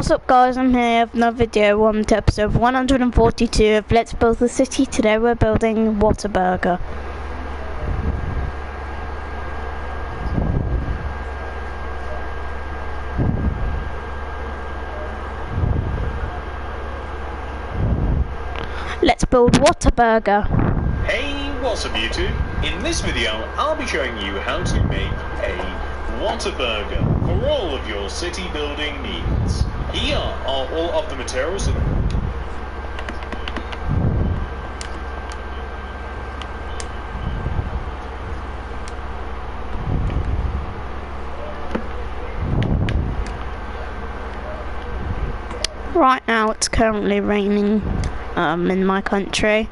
What's up guys, I'm here with another video on to episode 142 of Let's Build the City. Today we're building Whataburger. Let's build Whataburger. Hey, what's up YouTube? In this video, I'll be showing you how to make a Whataburger for all of your city building needs. Here are all of the materials. Right now it's currently raining in my country.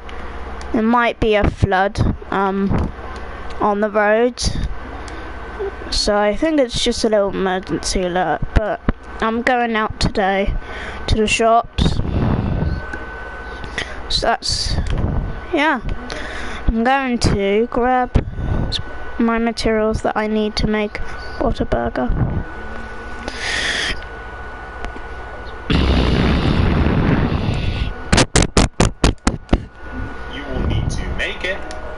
There might be a flood on the roads, so I think it's just a little emergency alert, but I'm going out today to the shops, so I'm going to grab my materials that I need to make Whataburger.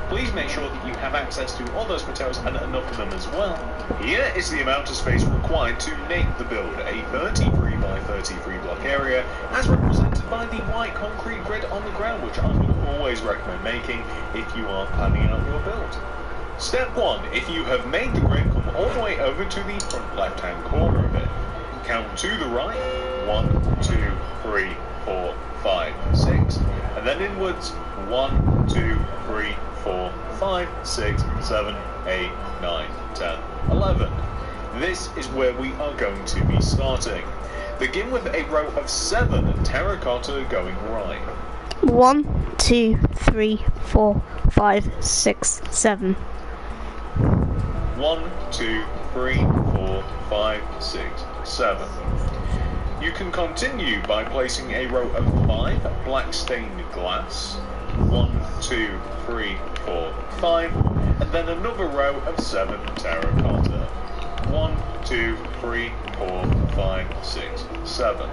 Please make sure that you have access to all those materials and enough of them as well. Here is the amount of space required to make the build, a 33 by 33 block area, as represented by the white concrete grid on the ground, which I would always recommend making if you are planning out your build. Step 1. If you have made the grid, come all the way over to the front left hand corner of it. Count to the right, 1, 2, 3, 4, 5, 6, and then inwards, 1, 2, 3, 4, 5, 6, 7, 8, 9, 10, 11. This is where we are going to be starting. Begin with a row of 7 terracotta going right. 1, 2, 3, 4, 5, 6, 7. 1, 2, 3, 4, 5, 6, 7. You can continue by placing a row of 5 black stained glass. 1, 2, 3, 4, 5, and then another row of 7 terracotta. 1, 2, 3, 4, 5, 6, 7.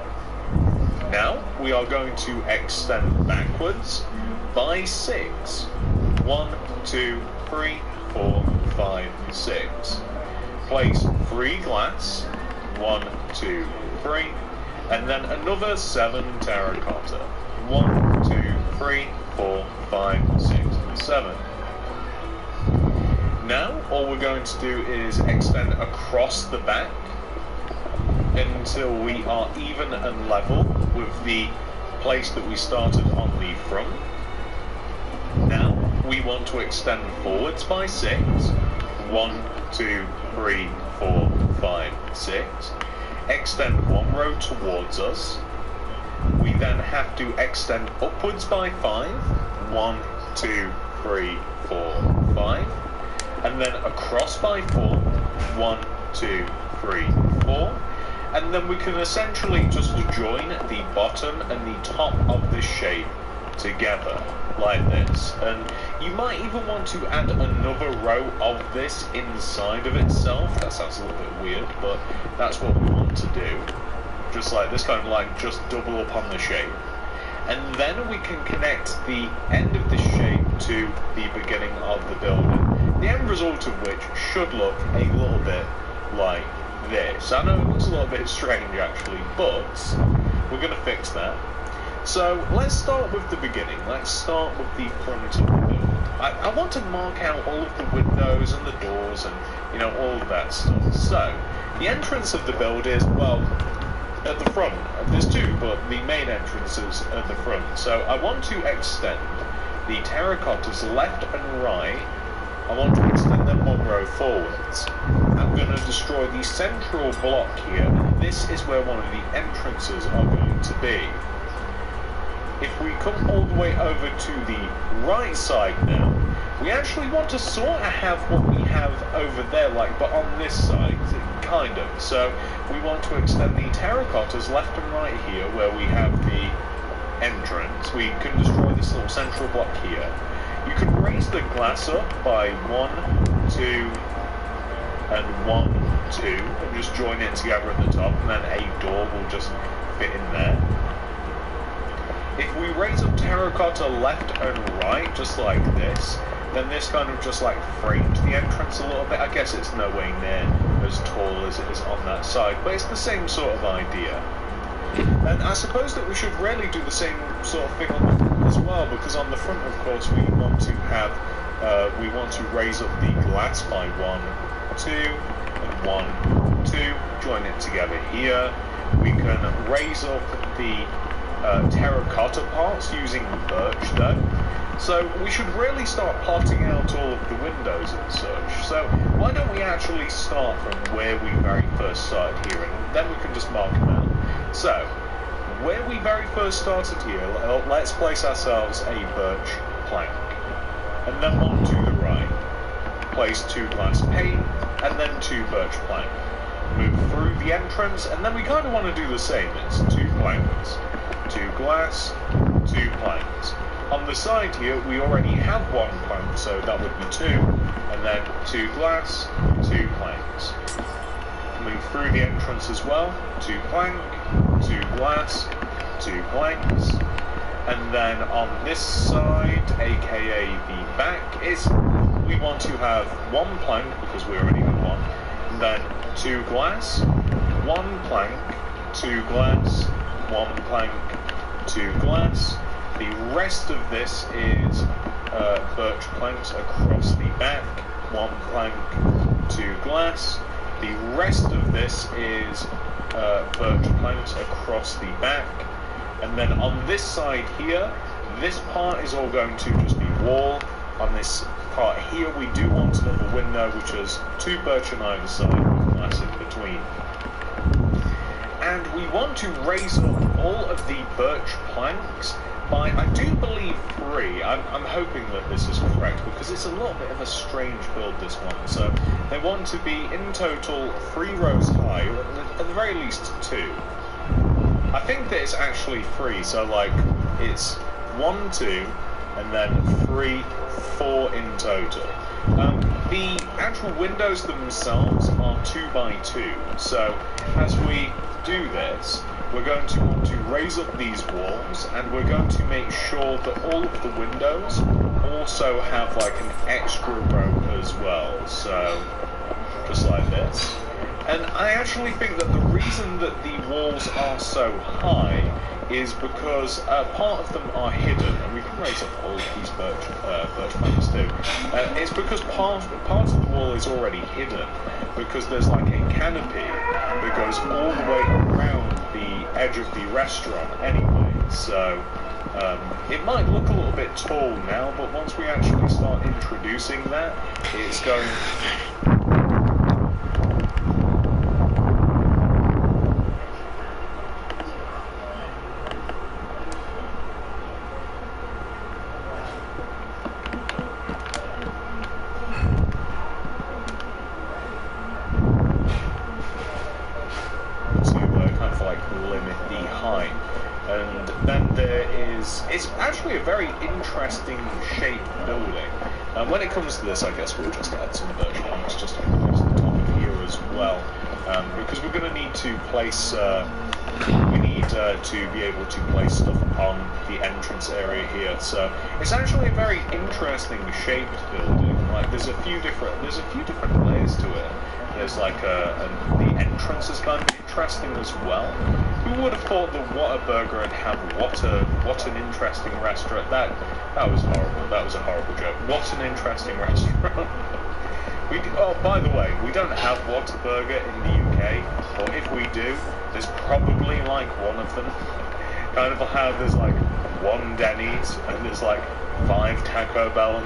Now we are going to extend backwards by 6. 1, 2, 3, 4, 5, 6. Place 3 glass. 1, 2, 3, and then another 7 terracotta. 1, 2, 3, 4, 5, 6, 7. Now all we're going to do is extend across the back until we are even and level with the place that we started on the front. Now we want to extend forwards by 6. 1, 2, 3, 4, 5, 6. Extend one row towards us. We then have to extend upwards by 5. 1, 2, 3, 4, 5. And then across by 4. 1, 2, 3, 4. And then we can essentially just join the bottom and the top of this shape together, like this. And you might even want to add another row of this inside of itself. That sounds a little bit weird, but that's what we want to do. Just like this, kind of like just double up on the shape. And then we can connect the end of this shape to the beginning of the building. The end result of which should look a little bit like this. I know it looks a little bit strange actually, but we're going to fix that. So let's start with the beginning. Let's start with the front of the build. I want to mark out all of the windows and the doors and, you know, all of that stuff. So the entrance of the build is, well, at the front. There's 2, but the main entrance is at the front. So I want to extend the terracottas left and right. I want to extend them one row forwards. I'm going to destroy the central block here, and this is where one of the entrances are going to be. If we come all the way over to the right side now, we actually want to sort of have what we have over there, like, but on this side, kind of. So we want to extend the terracottas left and right here, where we have the entrance. We can destroy this little central block here. You can raise the glass up by 1, 2, and 1, 2, and just join it together at the top, and then a door will just fit in there. If we raise up terracotta left and right, just like this, then this kind of just like frames the entrance a little bit. I guess it's no way near as tall as it is on that side, but it's the same sort of idea. And I suppose that we should really do the same sort of thing on the front as well, because on the front, of course, we want to have, we want to raise up the glass by 1, 2, and 1, 2, join it together here. We can raise up the terracotta parts using birch though. So we should really start plotting out all of the windows and such. So why don't we actually start from where we very first started here, and then we can just mark them out. So, where we very first started here, let's place ourselves a birch plank. And then 1 to the right. Place 2 glass pane, and then 2 birch plank. Move through the entrance, and then we kind of want to do the same. It's 2 planks, 2 glass, 2 planks. On the side here, we already have 1 plank, so that would be 2, and then 2 glass, 2 planks. Move through the entrance as well, 2 plank, 2 glass, 2 planks, and then on this side, aka the back, we want to have 1 plank, because we already have 1, and then 2 glass, 1 plank, 2 glass, 1 plank, 2 glass. The rest of this is birch planks across the back, 1 plank, 2 glass. The rest of this is birch planks across the back, and then on this side here, this part is all going to just be wall. On this part here, we do want another window, which is 2 birch on either side with glass in between. And we want to raise up all of the birch planks by, I do believe, 3. I'm hoping that this is correct, because it's a little bit of a strange build, this one. So they want to be in total 3 rows high, or at the very least 2. I think that it's actually 3, so like it's 1, 2, and then 3, 4 in total. The actual windows themselves are 2 by 2, so as we do this, we're going to want to raise up these walls, and we're going to make sure that all of the windows also have like an extra row as well, so just like this. And I actually think that the reason that the walls are so high is because part of them are hidden, and we can raise up all of these birch planks too. It's because part of the wall is already hidden, because there's like a canopy that goes all the way around the edge of the restaurant anyway, so it might look a little bit tall now, but once we actually start introducing that, it's going... It's actually a very interesting shaped building. When it comes to this, I guess we'll just add some birch planks just across the top of here as well, because we're going to need to place, we need to be able to place stuff on the entrance area here. So it's actually a very interesting shaped building. Like there's a few different layers to it. There's like the entrance is kind of interesting as well. Who would have thought that Whataburger would have what an interesting restaurant? That was horrible. That was a horrible joke. What an interesting restaurant. Oh, by the way, we don't have Whataburger in the UK, or if we do, there's probably like one of them. Kind of how there's like 1 Denny's and there's like 5 Taco Bell.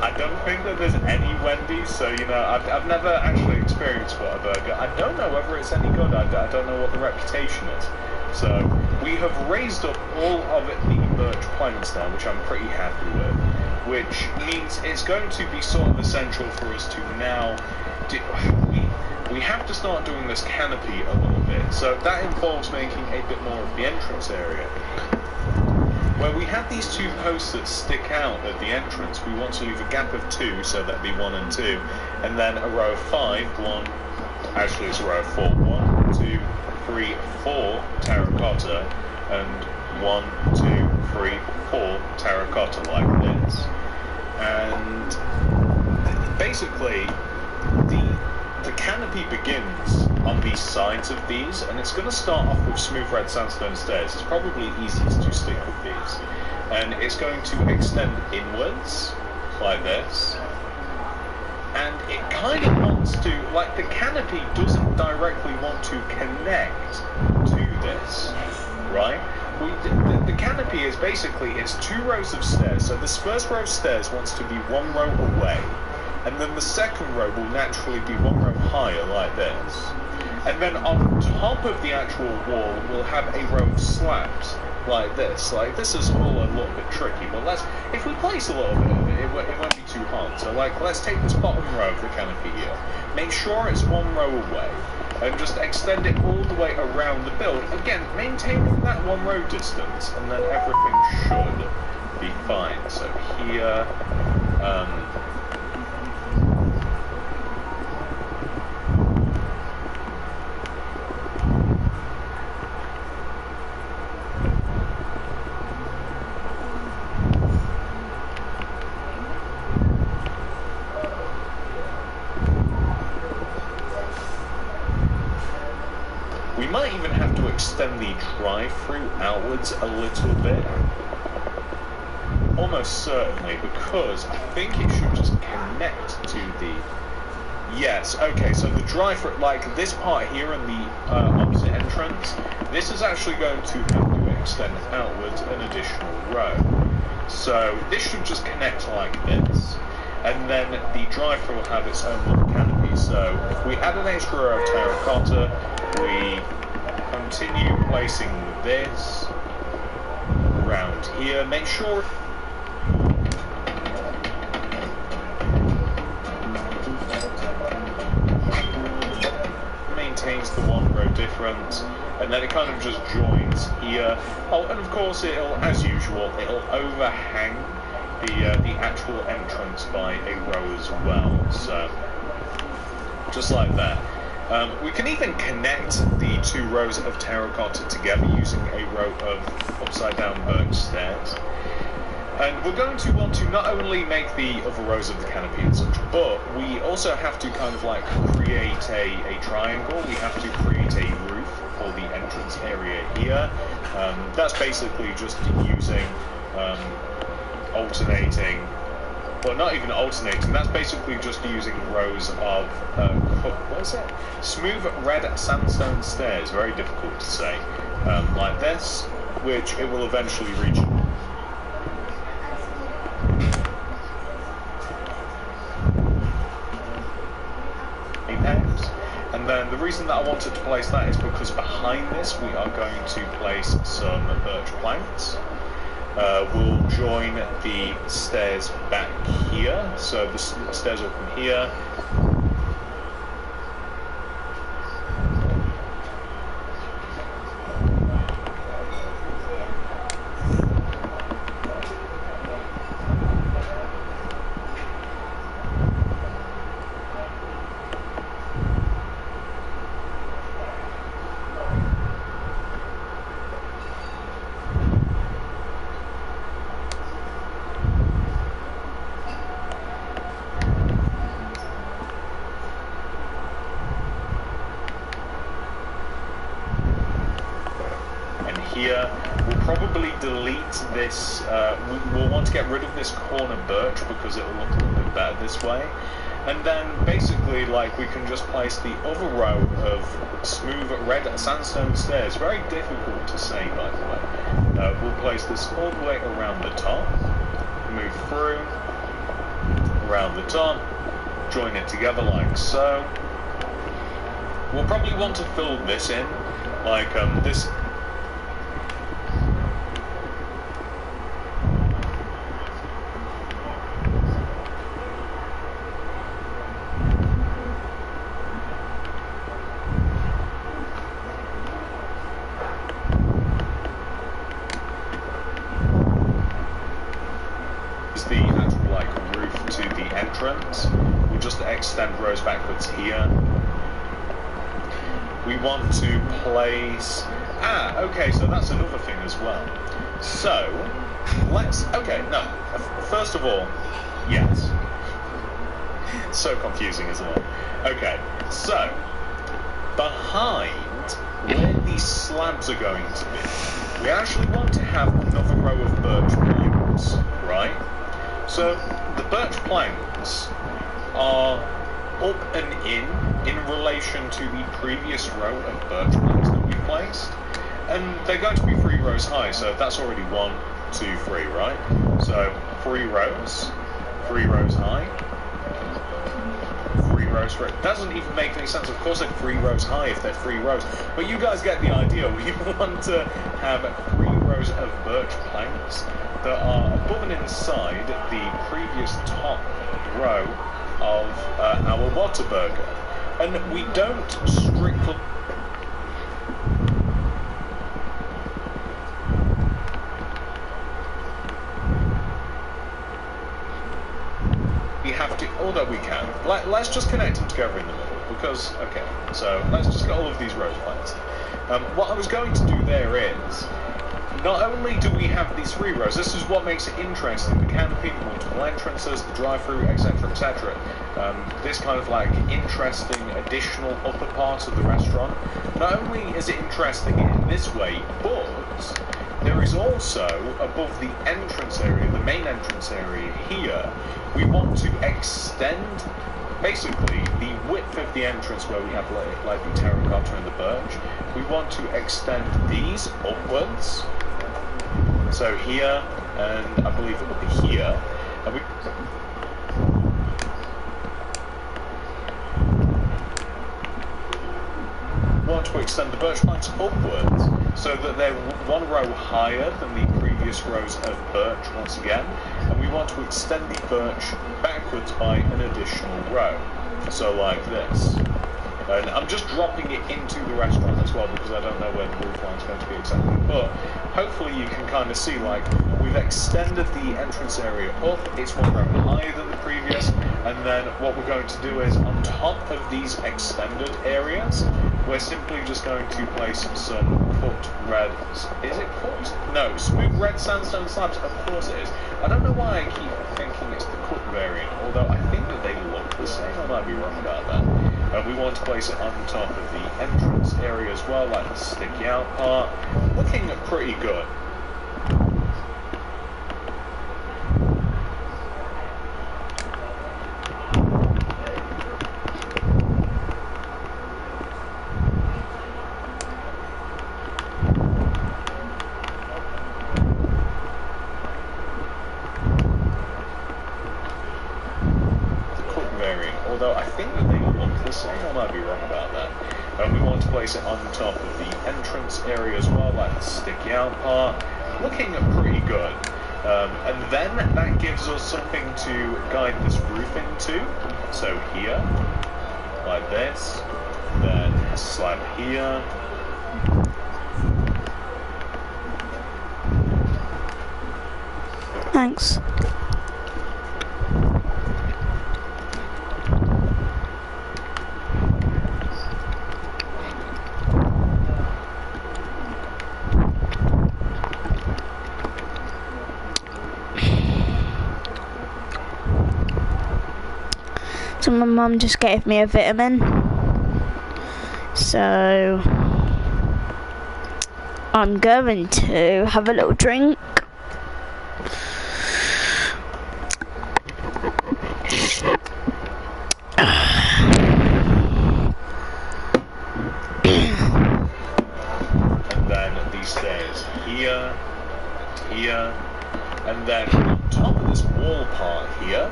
I don't think that there's any Wendy's, so, you know, I've never actually experienced Whataburger. I don't know whether it's any good. I don't know what the reputation is. So, we have raised up all of the birch planks now, which I'm pretty happy with, which means it's going to be sort of essential for us to now we have to start doing this canopy a little bit, so that involves making a bit more of the entrance area. where we have these two posts that stick out at the entrance, we want to leave a gap of 2, so that'd be 1 and 2, and then a row of 5, actually it's a row of 4, 1, 2, 3, 4 terracotta, and 1, 2, 3, 4 terracotta like this. And basically, the canopy begins on the sides of these, and it's going to start off with smooth red sandstone stairs. It's probably easiest to stick with these, and it's going to extend inwards like this, and it kind of wants to, like, the canopy doesn't directly want to connect to this, right? The canopy is basically, it's 2 rows of stairs, so this first row of stairs wants to be 1 row away, and then the second row will naturally be 1 row higher like this. And then on top of the actual wall, we'll have a row of slabs like this. Like, this is all a little bit tricky, but if we place a little bit of it, it won't be too hard. So, like, let's take this bottom row of the canopy here, make sure it's 1 row away, and just extend it all the way around the build. Again, maintaining that 1 row distance, and then everything should be fine. So here, we might even have to extend the drive-through outwards a little bit. Almost certainly, because I think it should just connect to the... Yes, okay, so the drive-through, like this part here in the opposite entrance, this is actually going to have to extend outwards an additional row. So this should just connect like this. And then the drive-through will have its own little canopy. So if we add an extra row of terracotta, we continue placing this around here. Make sure maintains the 1 row difference, and then it kind of just joins here. Oh, and of course it'll, as usual, it'll overhang the actual entrance by a row as well. So just like that. We can even connect the 2 rows of terracotta together using a row of upside down birch stairs. And we're going to want to not only make the other rows of the canopy and such, but we also have to kind of like create a triangle. We have to create a roof for the entrance area here. That's basically just using alternating, well, not even alternating, that's basically just using rows of, what is it? Smooth red sandstone stairs, very difficult to say, like this, which it will eventually reach. And then the reason that I wanted to place that is because behind this we are going to place some birch planks. We'll join the stairs back here, so the stairs will come here. Here, we'll probably delete this, we'll want to get rid of this corner birch because it will look a little bit better this way. And then basically, like, we can just place the other row of smooth red sandstone stairs. Very difficult to say, by the way. We'll place this all the way around the top, move through, around the top, join it together like so. We'll probably want to fill this in, like this. entrance. We'll just extend rows backwards here. We want to place... okay, so that's another thing as well. So, first of all, yes. So confusing, isn't it? Okay, so, behind where these slabs are going to be, we actually want to have another row of birch planks, right? So, the birch planks are up and in relation to the previous row of birch planks that we placed. And they're going to be 3 rows high, so that's already 1, 2, 3, right? So 3 rows high, 3 rows for it. Doesn't even make any sense. Of course they're 3 rows high if they're 3 rows. But you guys get the idea. We want to have 3 rows of birch planks that are above and inside the previous top row of our Whataburger. And we don't strictly... although we can. Let's just connect them together in the middle, because, okay, so let's just get all of these rows placed. What I was going to do there is, not only do we have these 3 rows, this is what makes it interesting, the canopy, the multiple entrances, the drive-through, etc., etc. This kind of like interesting additional upper part of the restaurant. Not only is it interesting in this way, but there is also, above the entrance area, the main entrance area here, we want to extend, basically, the width of the entrance where we have like the terracotta and the birch. We want to extend these upwards. So here, and I believe it will be here. And we want to extend the birch planks upwards so that they're 1 row higher than the previous rows of birch once again, and we want to extend the birch backwards by an additional row, so like this. And I'm just dropping it into the restaurant as well because I don't know where the roof line's going to be exactly, but hopefully you can kind of see, like, we've extended the entrance area up, it's 1 row higher than the previous, and then what we're going to do is on top of these extended areas, we're simply just going to place some cut red, is it cut? No, smooth red sandstone slabs, of course it is. I don't know why I keep thinking it's the cut variant, although I think that they look the same, I might be wrong about that. We want to place it on top of the entrance area as well, like the sticky out part. Looking pretty good. Although I think that they look the same, I might be wrong about that. We want to place it on top of the entrance area as well, like the sticky out part. Looking pretty good. And then that gives us something to guide this roof into. So here, like this, then a slab here. Thanks. So my mum just gave me a vitamin, so I'm going to have a little drink. And then these stairs here, here, and then on top of this wall part here,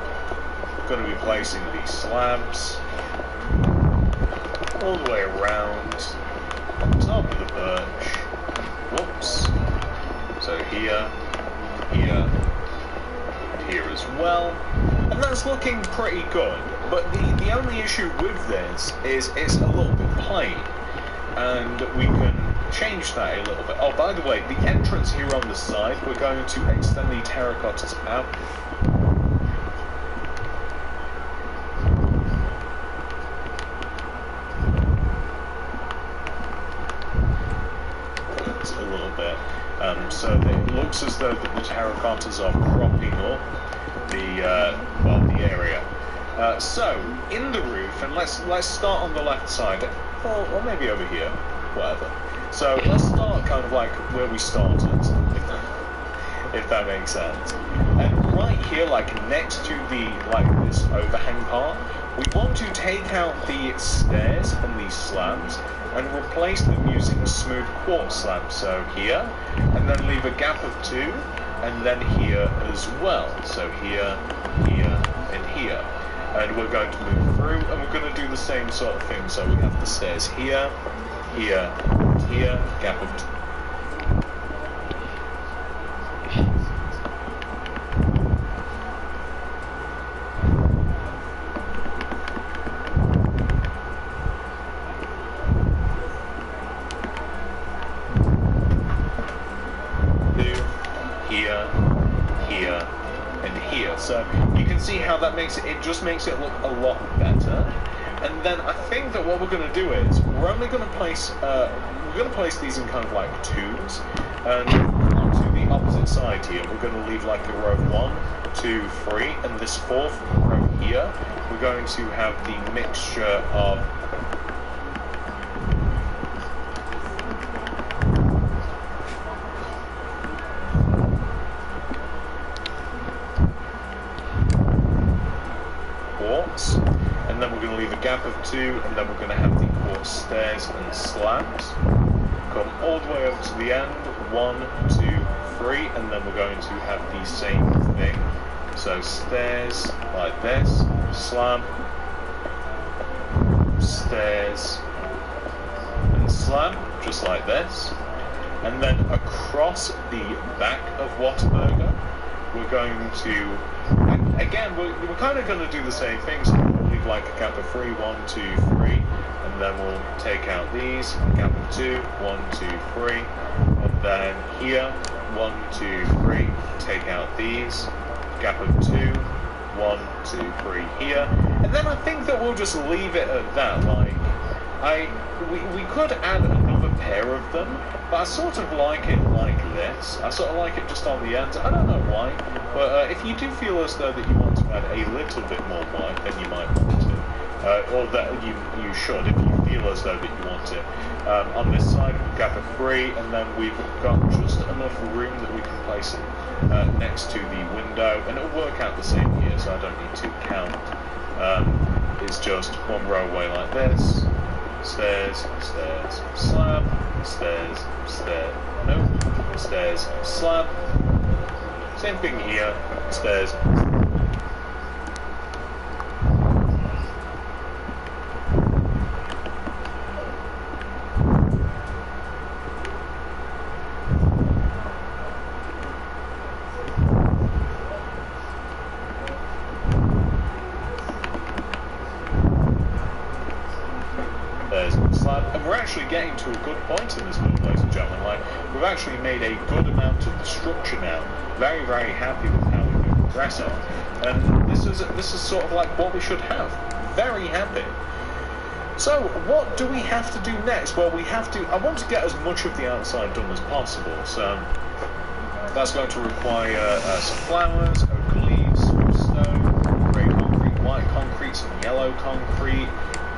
going to be placing these slabs all the way around on top of the birch. Whoops. So here, here, and here as well. And that's looking pretty good. But the only issue with this is it's a little bit plain. And we can change that a little bit. Oh, by the way, the entrance here on the side, we're going to extend the terracottas out. So it looks as though that the terracottas are cropping up the area. So in the roof, and let's start on the left side, or maybe over here, whatever. So let's start kind of like where we started, if that makes sense. And right here, like next to this overhang part, we want to take out the stairs and these slabs and replace them using a smooth quartz slab. So here, and then leave a gap of 2, and then here as well. So here, here, and here. And we're going to move through, and we're going to do the same sort of thing. So we have the stairs here, here, here, gap of 2. So you can see how that makes it just makes it look a lot better. And then I think that what we're going to do is we're only going to place these in kind of like 2s, and onto the opposite side here we're going to leave like a row of 1, 2, 3, and this 4th row here we're going to have the mixture of quartz, and then we're going to leave a gap of 2, and then we're going to have the quartz stairs and slabs come all the way up to the end, 1, 2, 3, and then we're going to have the same thing. So stairs like this, slab, stairs and slab, just like this. And then across the back of Whataburger we're going to, again, we're kind of going to do the same thing. So we'll leave like a gap of 3, 1, 2, 3, and then we'll take out these, gap of 2, 1, 2, 3, and then here, 1, 2, 3, take out these, gap of 2, 1, 2, 3 here, and then I think that we'll just leave it at that. Like, we could add another pair of them, but I sort of like it like this. I sort of like it just on the ends. I don't know why, but if you do feel as though that you want to add a little bit more white, then you might want to, or that you should if you feel as though that you want it. On this side, gap of 3, and then we've got just enough room that we can place it next to the window, and it'll work out the same here, so I don't need to count. It's just one row away like this. Stairs, stairs, slab, stairs, stairs, nope, stairs, slab. Same thing here, stairs. And we're actually getting to a good point in this build, ladies and gentlemen. Like, we've actually made a good amount of the structure now. Very, very happy with how we've been progressing. And this is sort of like what we should have. Very happy. So, what do we have to do next? Well, I want to get as much of the outside done as possible. So, that's going to require some flowers, oak leaves, some stone, grey concrete, white concrete, some yellow concrete.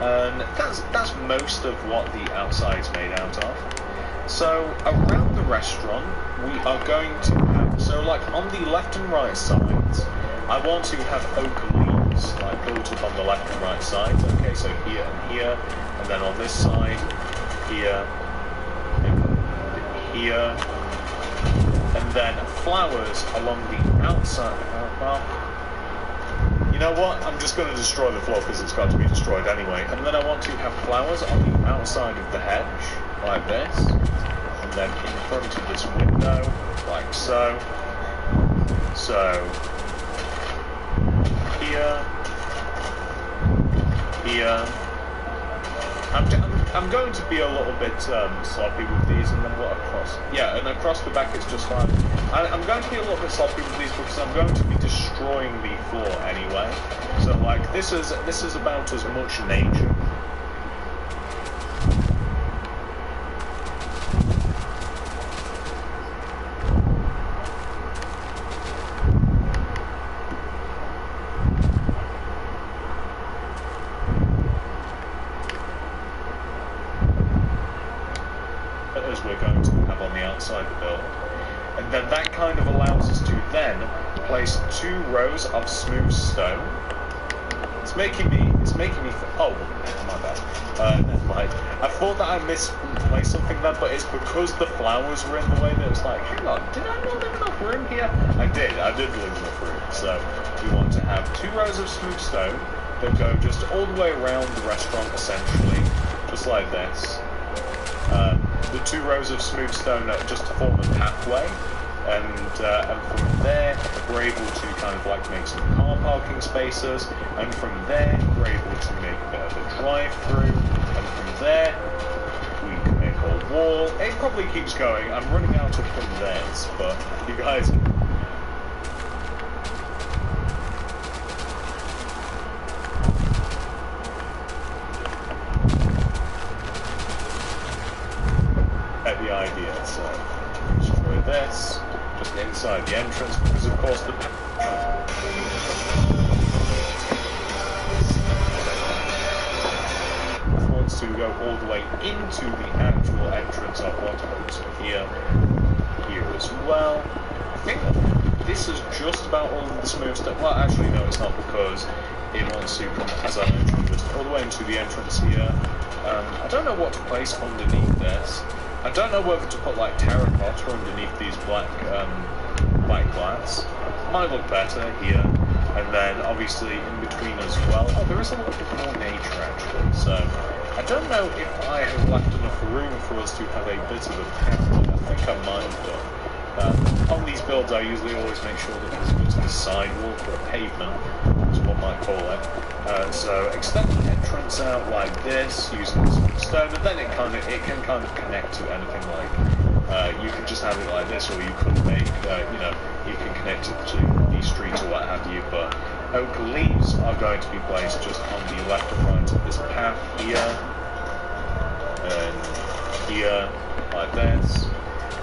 And that's most of what the outside's made out of. So around the restaurant we are going to have, so like on the left and right sides, I want to have oak leaves like built up on the left and right sides. Okay, so here and here, and then on this side, here, and here, and then flowers along the outside. You know what? I'm just going to destroy the floor because it's got to be destroyed anyway. And then I want to have flowers on the outside of the hedge, like this. And then in front of this window, like so. So, here, here. I'm going to be a little bit sloppy with these, and then what across? Yeah, and across the back it's just fine. I'm going to be a little bit sloppy with these because I'm going to be destroying the floor anyway. So like this is about as much nature. then that kind of allows us to then place 2 rows of smooth stone. It's making me oh, my bad. Never mind. I thought that I misplaced something there, but it's because the flowers were in the way that it's like, hang on, did I not leave enough room here? I did leave enough room. So we want to have 2 rows of smooth stone that go just all the way around the restaurant, essentially, just like this. The 2 rows of smooth stone are just to form a pathway, and from there we're able to kind of like make some car parking spaces, and from there we're able to make a bit of a drive-through, and from there we can make a wall. It probably keeps going. I'm running out of from theirs, but you guys. The idea, so destroy this just inside the entrance, because of course the wants to go all the way into the actual entrance of Whataburger. So here as well. I think this is just about all of the smooth stuff. Well, actually no, it's not, because it wants to come, as I mentioned, just all the way into the entrance here. I don't know what to place underneath this. I don't know whether to put like terracotta underneath these black glass. Might look better here, and then obviously in between as well. Oh, there is a little bit more nature actually. So I don't know if I have left enough room for us to have a bit of a path. I think I might have done. On these builds, I usually always make sure that there's a bit of a sidewalk or a pavement, as one might call it. So extend the entrance out like this using some stone, and then it can kind of connect to anything like you can just have it like this, or you could make you can connect it to the street or what have you. But oak leaves are going to be placed just on the left and right of this path here and here like this,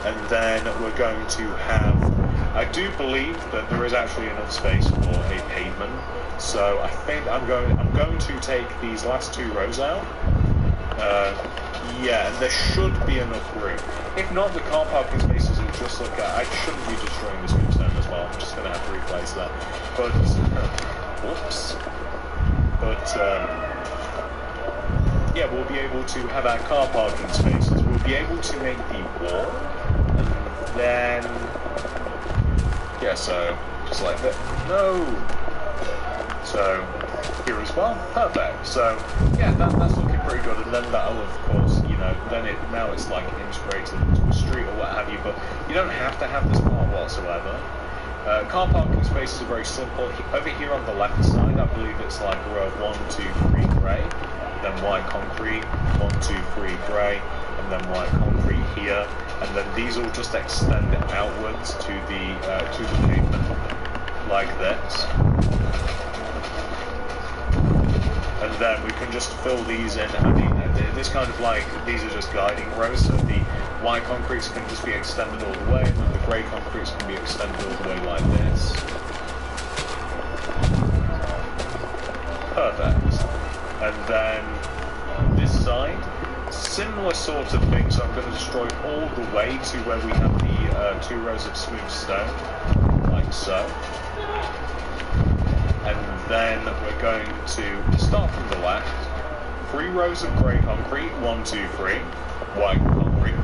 and then we're going to have. I do believe that there is actually enough space for a pavement, so I think I'm going to take these last 2 rows out. Yeah, and there should be enough room. If not, the car parking spaces will just look at. I shouldn't be destroying this stone as well. I'm just going to have to replace that. But whoops. But yeah, we'll be able to have our car parking spaces. We'll be able to make the wall, and then. Yeah, so just like that. No. So here as well. Perfect. So yeah, that's looking pretty good. And then that'll, of course, now it's like integrated into a street or what have you. But you don't have to have this part whatsoever. Car parking spaces are very simple. Over here on the left side, I believe it's like a row of 1, 2, 3 grey, then white concrete, 1, 2, 3 grey, and then white concrete here. And then these will just extend outwards to the pavement like this, and then we can just fill these in. I mean, this kind of like these are just guiding rows, so the white concretes can just be extended all the way, and then the grey concretes can be extended all the way like this. Perfect. And then this side. Similar sort of thing, so I'm going to destroy all the way to where we have the 2 rows of smooth stone, like so. And then we're going to start from the left. 3 rows of grey concrete, 1, 2, 3, white concrete.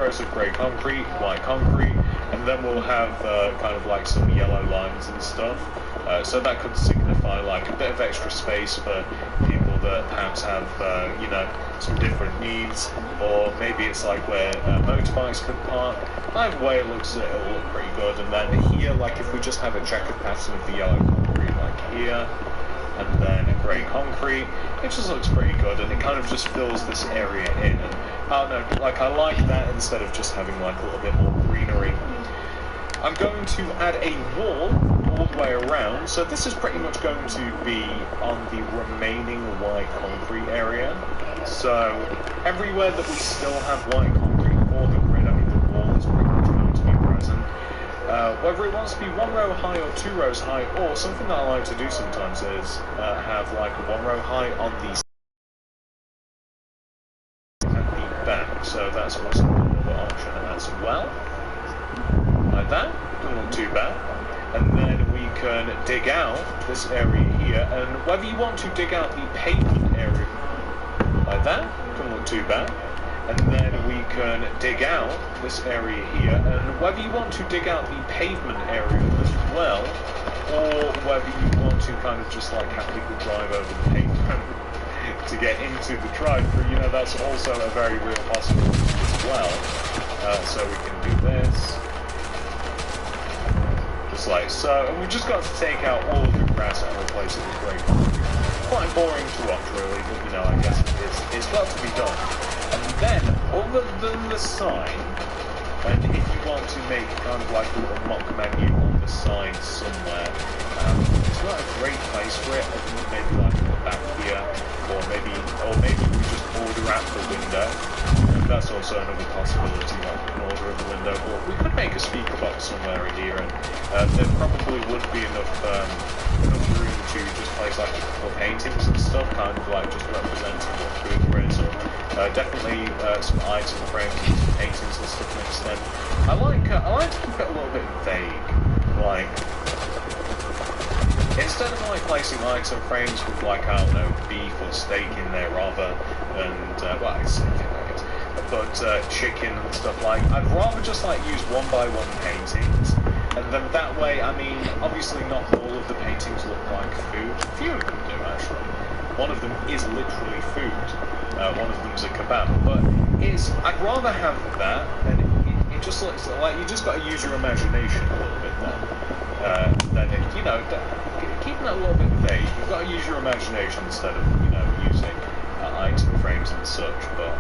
Of grey concrete, white concrete, and then we'll have kind of like some yellow lines and stuff. So that could signify like a bit of extra space for people that perhaps have some different needs, or maybe it's like where motorbikes could park. Either way, it'll look pretty good. And then here, like if we just have a checkered pattern of the yellow concrete, like here, and then a grey concrete, it just looks pretty good, and it kind of just fills this area in. And I don't know, like I like that instead of just having like a little bit more greenery. I'm going to add a wall all the way around. So this is pretty much going to be on the remaining white concrete area. So everywhere that we still have white concrete for the grid, I mean the wall is pretty much going to be present. Whether it wants to be 1 row high or 2 rows high, or something that I like to do sometimes is have like 1 row high on the back, so that's also another option as well. Like that, doesn't look too bad. And then we can dig out this area here, and whether you want to dig out the pavement area like that, doesn't look too bad. And then we can dig out this area here, and whether you want to dig out the pavement area as well, or whether you want to kind of just like have people drive over the pavement to get into the drive-through, you know, that's also a very real possibility as well. So we can do this, just like so, and we've just got to take out all of the grass and replace it with grey concrete. Quite boring to watch, really, but you know, I guess it's got to be done. And then, other than the sign, and if you want to make kind of like a little mock menu on the side somewhere, it's not a great place for it. I think maybe like in the back here, or maybe we just order at the window. And that's also another possibility, like an order at the window. Or we could make a speaker box somewhere in here, and there probably would be enough room to just place like a couple of paintings and stuff, kind of like just representing what food we're in. So definitely some item frames and some paintings and stuff mixed in. I like to keep it a little bit vague, like. Instead of like placing item frames with like, I don't know, beef or steak in there rather than, well, it's the same thing I guess, but chicken and stuff like, I'd rather just like use 1x1 paintings, and then that way, I mean, obviously not all of the paintings look like food, a few of them do actually. One of them is literally food, one of them's a kebab, but I'd rather have that, and it just looks like, you just got to use your imagination a little bit more, than if, you know, keeping it a little bit vague. You've got to use your imagination instead of, you know, using item frames and such, but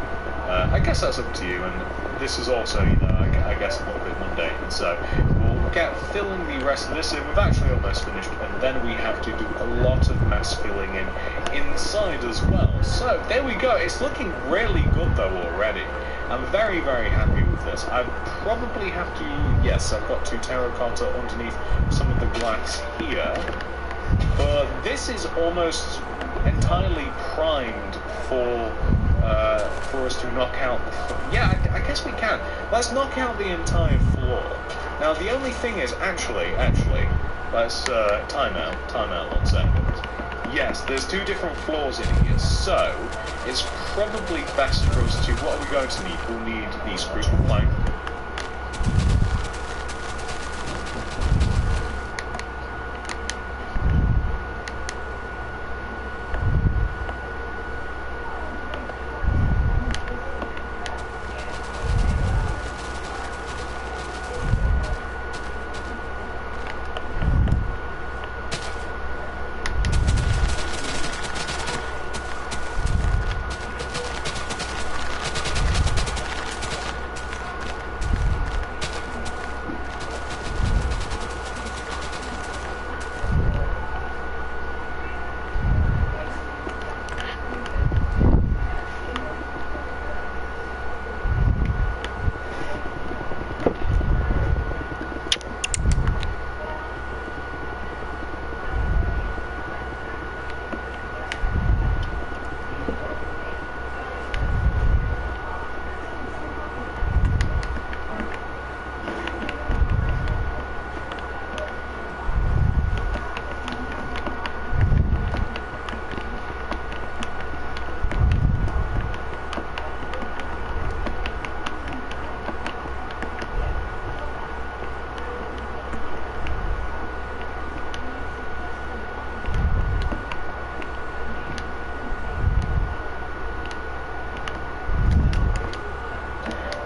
I guess that's up to you, and this is also, you know, I guess a little bit mundane, so we'll get filling the rest of this in. We've actually almost finished, and then we have to do a lot of mass filling in inside as well. So, there we go. It's looking really good, though, already. I'm very, very happy with this. I probably have to, yes, I've got to terracotta underneath some of the glass here, but this is almost entirely primed for us to knock out the yeah, I guess we can. Let's knock out the entire floor. Now, the only thing is, actually, let's time out 1 second. Yes, there's 2 different floors in here, so it's probably best for us to, what are we going to need? We'll need the spruce wood plank.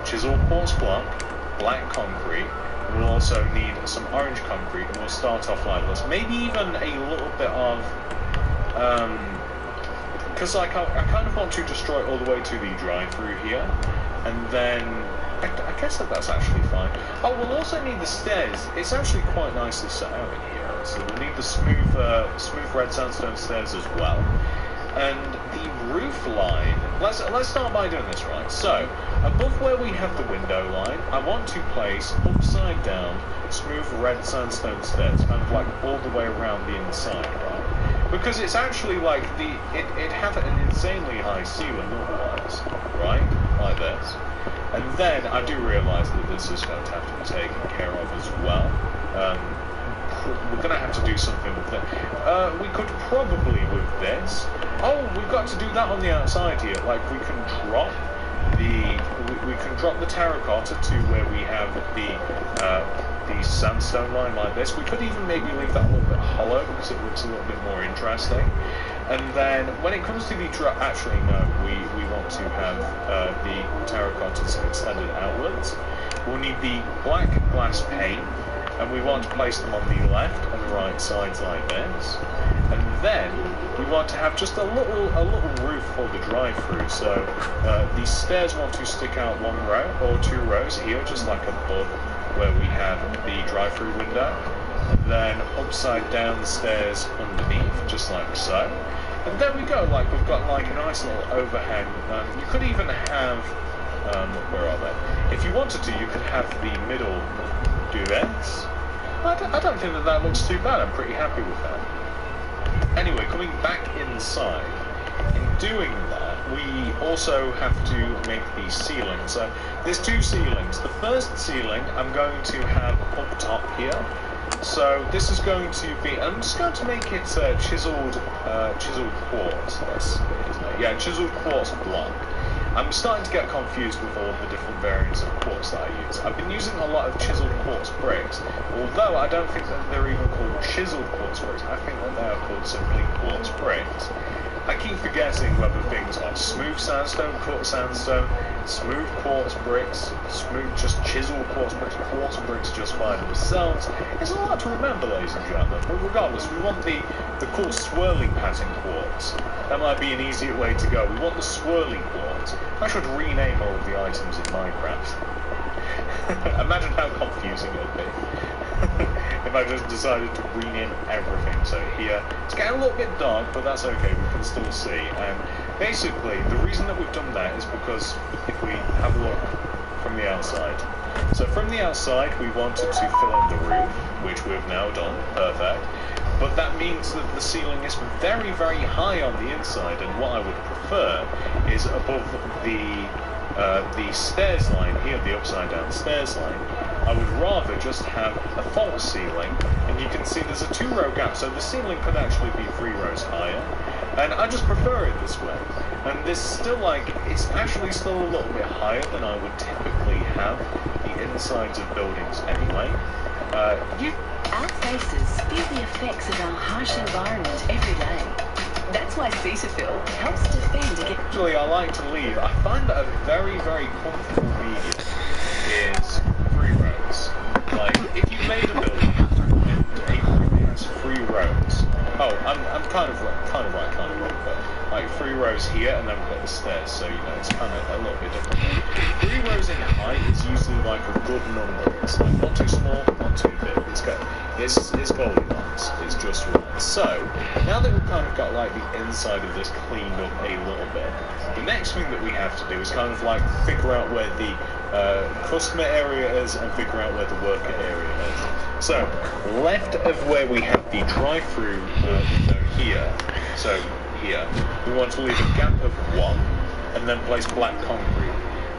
Chisel quartz block, black concrete. We'll also need some orange concrete, and we'll start off like this. Maybe even a little bit of because I kind of want to destroy all the way to the drive-through here, and then I guess that's actually fine. Oh, we'll also need the stairs. It's actually quite nicely set out in here. So we'll need the smooth red sandstone stairs as well. And the roof line, let's start by doing this right. So, above where we have the window line, I want to place upside down smooth red sandstone stairs, kind of like all the way around the inside, right? Because it's actually like it has an insanely high ceiling otherwise, right? Like this. And then I do realise that this is going to have to be taken care of as well. We're going to have to do something with it. We could probably with this. Oh, we've got to do that on the outside here. Like we can drop the terracotta to where we have the sandstone line like this. We could even maybe leave that a little bit hollow because it looks a little bit more interesting. And then when it comes to the actually no, we want to have the terracottas extended outwards. We'll need the black glass pane. And we want to place them on the left and the right sides like this. And then we want to have just a little roof for the drive-through. So the stairs want to stick out one row or two rows here, just like above where we have the drive-through window. And then upside down the stairs underneath, just like so. And there we go. Like we've got like a nice little overhang. You could even have where are they? If you wanted to, you could have the middle do this. I don't think that looks too bad. I'm pretty happy with that. Anyway, coming back inside, in doing that, we also have to make the ceiling. So there's two ceilings. The first ceiling I'm going to have up top here. So this is going to be. I'm just going to make it chiseled quartz. That's it, isn't it? Yeah, chiseled quartz block. I'm starting to get confused with all of the different variants of quartz that I use. I've been using a lot of chiseled quartz bricks, although I don't think that they're even called chiseled quartz bricks. I think that they are called simply quartz bricks. I keep forgetting whether things are smooth sandstone, cut sandstone, smooth quartz bricks, smooth just chiseled quartz bricks just by themselves. It's a lot to remember, ladies and gentlemen, but regardless, we want the cool swirly pattern quartz. That might be an easier way to go. We want the swirly quartz. I should rename all of the items in Minecraft. Imagine how confusing it would be. If I just decided to rename everything. So here, it's getting a little bit dark, but that's okay, we can still see. And basically, the reason that we've done that is because if we have a look from the outside. So from the outside, we wanted to fill in the roof, which we've now done, perfect. But that means that the ceiling is very, very high on the inside, and what I would prefer is above the stairs line here, the upside down stairs line, I would rather just have a false ceiling, and you can see there's a 2-row gap, so the ceiling could actually be 3 rows higher, and I just prefer it this way. And this still it's actually still a little bit higher than I would typically have the insides of buildings anyway. Our faces feel the effects of our harsh environment every day. That's why Cetaphil helps defend against. Usually I like to leave. I find that a very, very comfortable medium is 3 rows. Like, if you made a building and a building has 3 rows. Oh, I'm kind of wrong, but like 3 rows here and then we've got the stairs, so you know it's kind of a little bit different. 3 rows in height is usually like a good number. It's like not too small, not too big. It's Goldilocks. It's just right. So now that we've kind of got like the inside of this cleaned up a little bit, the next thing that we have to do is kind of like figure out where the customer area is and figure out where the worker area is. So left of where we have the drive-through window here. So here we want to leave a gap of 1 and then place black concrete.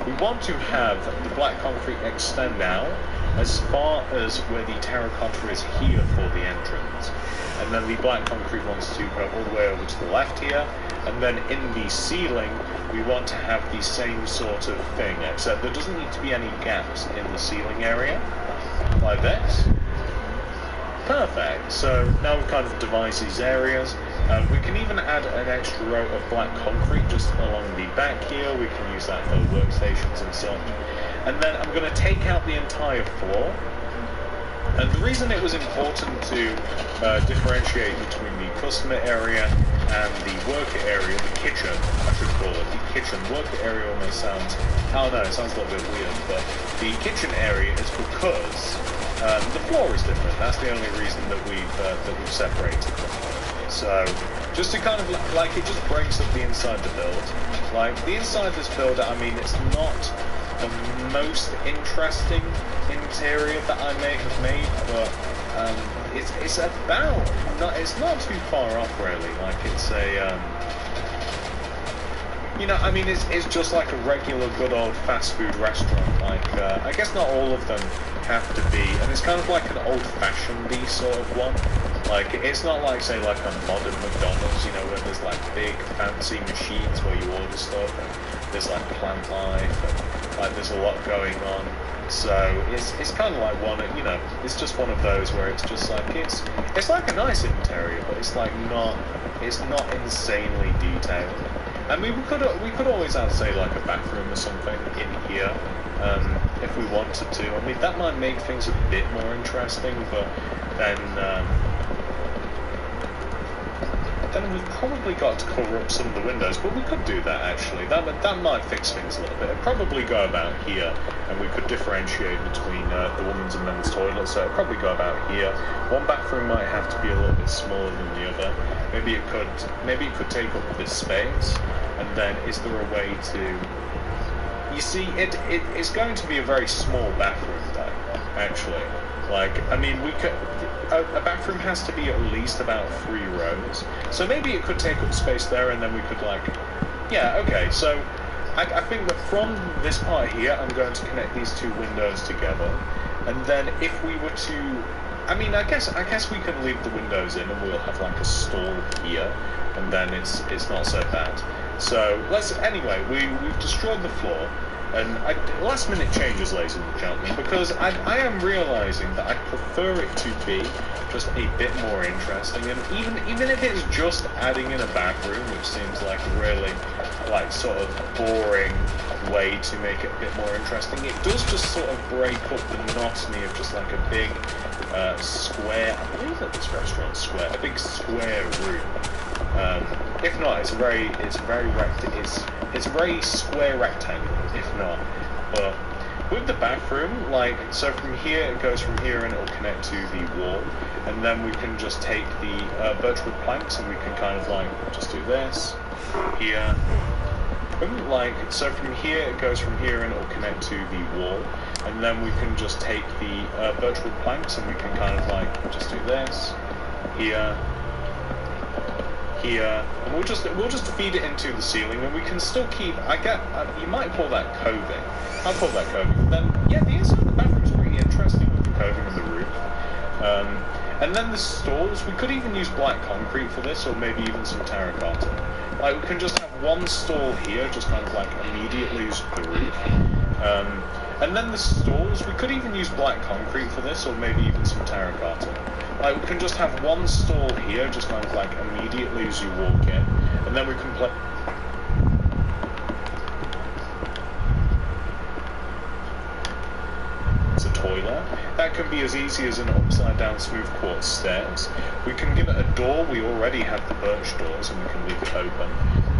We want to have the black concrete extend out as far as where the terracotta is here for the entrance. And then the black concrete wants to go all the way over to the left here. And then in the ceiling, we want to have the same sort of thing, except there doesn't need to be any gaps in the ceiling area, like this. Perfect. So now we've kind of devised these areas. We can even add an extra row of black concrete just along the back here. We can use that for workstations and such. And then I'm going to take out the entire floor. And the reason it was important to differentiate between the customer area and the worker area, the kitchen, I should call it, the kitchen. Worker area almost sounds, I don't know, it sounds a little bit weird, but the kitchen area is because the floor is different. That's the only reason that we've separated them. So, just to kind of, like, it just breaks up the inside of the build. Like, the inside of this build, I mean, it's not the most interesting interior that I may have made, but it's about, it's not too far off, really. Like, it's a, you know, I mean, it's just like a regular good old fast food restaurant. Like, I guess not all of them have to be, and it's kind of like an old-fashioned-y sort of one. Like, it's not like, say, like a modern McDonald's, you know, where there's like big fancy machines where you order stuff, and there's like plant life, and like there's a lot going on. So it's kind of like one, you know, it's just one of those where it's just like it's like a nice interior, but it's like it's not insanely detailed. I mean, we could always add, say, like a bathroom or something in here, if we wanted to. I mean, that might make things a bit more interesting, but then we've probably got to cover up some of the windows, but we could do that actually. That might fix things a little bit. It'd probably go about here, and we could differentiate between the women's and men's toilets. So it'd probably go about here. One bathroom might have to be a little bit smaller than the other. Maybe it could take up this space, and then is there a way to? You see, it's going to be a very small bathroom though, actually. Like, I mean, we could. A bathroom has to be at least about 3 rows, so maybe it could take up space there, and then we could, like, yeah, okay. So I think that from this part here, I'm going to connect these 2 windows together, and then if we were to, I mean, I guess we can leave the windows in, and we'll have like a stall here, and then it's not so bad. So anyway, we've destroyed the floor. And last minute changes, ladies and gentlemen, because I am realising that I prefer it to be just a bit more interesting, and even if it's just adding in a bathroom, which seems like a really, like, sort of boring way to make it a bit more interesting, it does just sort of break up the monotony of just like a big square, I believe that this restaurant's square, a big square room. If not, it's a very square rectangle, if not. But with the bathroom, like, so from here, it goes from here and it'll connect to the wall, and then we can just take the birchwood planks and we can kind of like just do this here. Like, so from here, it goes from here and it'll connect to the wall, and then we can just take the birchwood planks and we can kind of like just do this here. Here, and we'll just feed it into the ceiling, and we can still keep. You might call that coving. I'll call that coving. Then, yeah, the inside of the bathroom is pretty interesting with the coving and the roof. And then the stalls, we could even use black concrete for this, or maybe even some terracotta. Like, we can just have one stall here, just kind of like immediately use the roof. And then the stalls, we could even use black concrete for this, or maybe even some terracotta. Like, we can just have one stall here, just kind of like immediately as you walk in, and then we can play. It's a toilet. That can be as easy as an upside down smooth quartz stairs. We can give it a door. We already have the birch doors, and we can leave it open.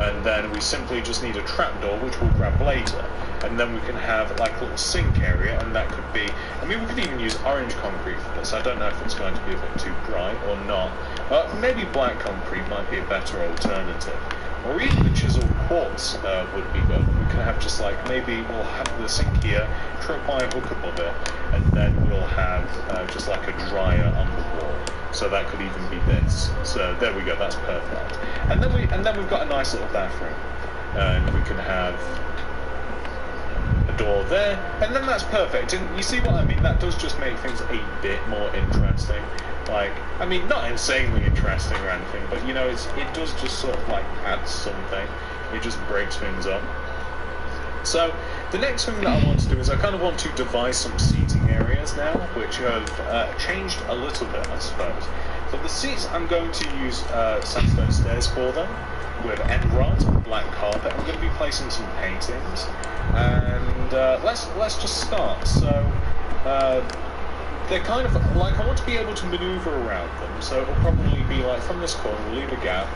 And then we simply just need a trap door, which we'll grab later. And then we can have like a little sink area, and that could be, I mean, we could even use orange concrete for this. I don't know if it's going to be a bit too bright or not. Maybe black concrete might be a better alternative. Or even the chiseled quartz would be good. We can have just like, maybe we'll have the sink here, trip by a hook above it, and then we'll have just like a dryer on the wall. So that could even be this. So there we go, that's perfect. And then we've got a nice little bathroom. And we can have door there, and then that's perfect. And you see what I mean? That does just make things a bit more interesting. Like, I mean, not insanely interesting or anything, but you know, it does just sort of like add something. It just breaks things up. So the next thing that I want to do is I kind of want to devise some seating areas now, which have changed a little bit, I suppose. For the seats, I'm going to use sandstone stairs for them, with end rods and black carpet. I'm going to be placing some paintings, and let's just start. So they're kind of like, I want to be able to maneuver around them, so it'll probably be like from this corner we'll leave a gap,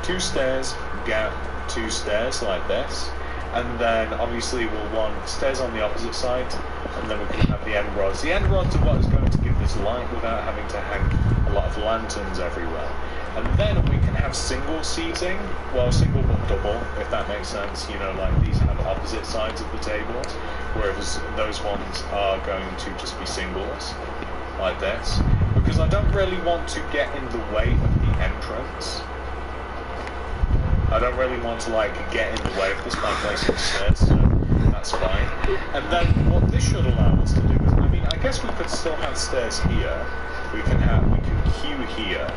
2 stairs, gap, 2 stairs like this, and then obviously we'll want stairs on the opposite side, and then we can have the end rods. The end rods are what is going to give this light without having to hang a lot of lanterns everywhere. And then we can have single seating, well, single but double, if that makes sense. You know, like these have opposite sides of the tables, whereas those ones are going to just be singles, like this. Because I don't really want to get in the way of the entrance. I don't really want to, like, get in the way of this by placing stairs, so that's fine. And then what this should allow us to do is, I mean, I guess we could still have stairs here. We can queue here,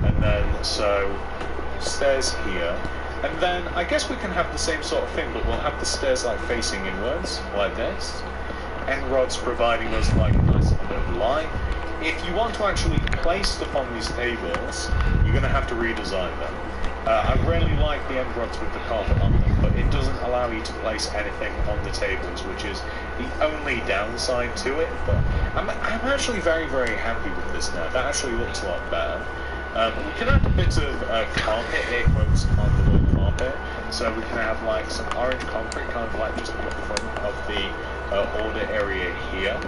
and then so stairs here, and then I guess we can have the same sort of thing, but we'll have the stairs like facing inwards, like this, and rods providing us like a nice little bit of light. If you want to actually place stuff on these tables, you're going to have to redesign them. I really like the end rods with the carpet on them, but it doesn't allow you to place anything on the tables, which is the only downside to it. But I'm actually very, very happy with this now. That actually looks a lot better. We can add a bit of carpet, air quotes, on the word carpet, so we can have like some orange concrete, kind of like just in the front of the order area here.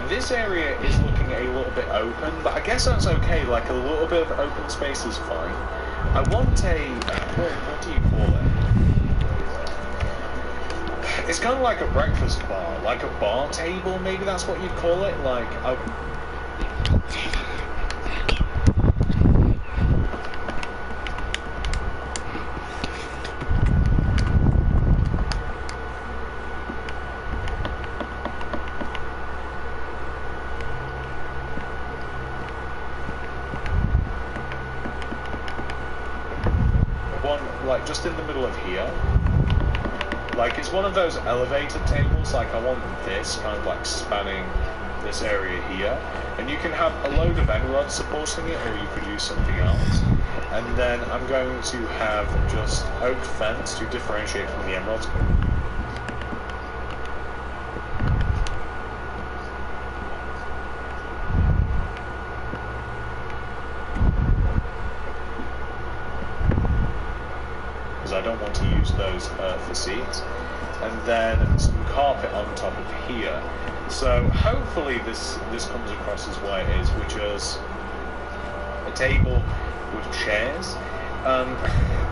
This area is looking a little bit open, but I guess that's okay. Like a little bit of open space is fine. I want a what do you call it? It's kind of like a breakfast bar, like a bar table. Maybe that's what you'd call it. Like a. Like just in the middle of here, like it's one of those elevated tables. Like I want this kind of like spanning this area here, and you can have a load of end rods supporting it, or you could use something else. And then I'm going to have just oak fence to differentiate from the end rods. I don't want to use those for seats, and then some carpet on top of here. So hopefully this comes across as what it is, which is a table with chairs.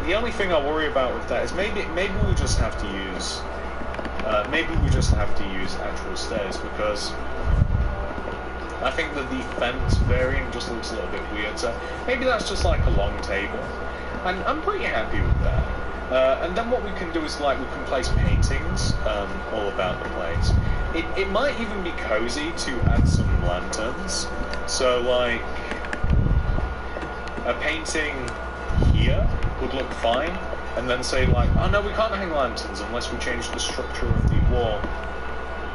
The only thing I worry about with that is maybe we just have to use actual stairs, because I think that the fence variant just looks a little bit weird. So maybe that's just like a long table, and I'm pretty happy with that. And then what we can do is like we can place paintings all about the place. It might even be cozy to add some lanterns. So like a painting here would look fine, and then say like, oh no, we can't hang lanterns unless we change the structure of the wall.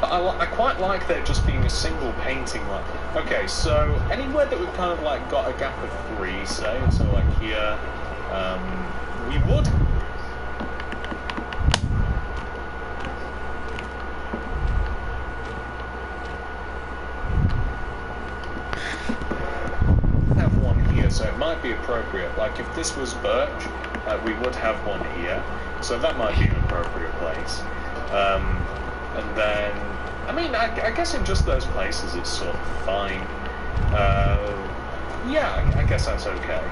But I quite like there just being a single painting. Like, okay, so anywhere that we've kind of like got a gap of 3, say, so like here, we would. So it might be appropriate, like if this was birch, we would have one here, so that might be an appropriate place. And then, I mean, I guess in just those places it's sort of fine. Yeah, I guess that's okay.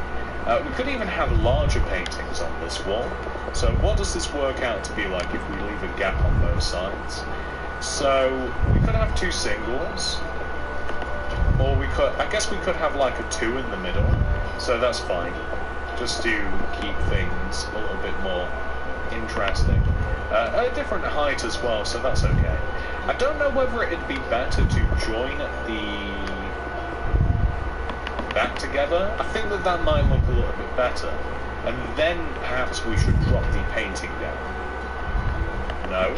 We could even have larger paintings on this wall. So what does this work out to be like if we leave a gap on both sides? So we could have 2 singles. Or we could, I guess we could have like a 2 in the middle, so that's fine, just to keep things a little bit more interesting. At a different height as well, so that's okay. I don't know whether it'd be better to join the back together. I think that might look a little bit better, and then perhaps we should drop the painting down. No,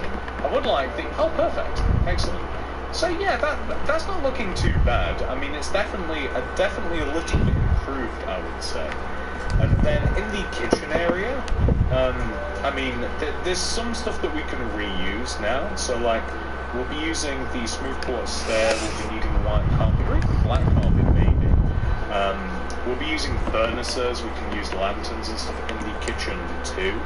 I would like the, oh perfect, excellent. So yeah, that's not looking too bad. I mean, it's definitely a little bit improved, I would say. And then in the kitchen area, I mean, there's some stuff that we can reuse now. So like, we'll be using the smooth quartz stair. We'll be needing white carpet, or even black carpet maybe. We'll be using furnaces. We can use lanterns and stuff in the kitchen too.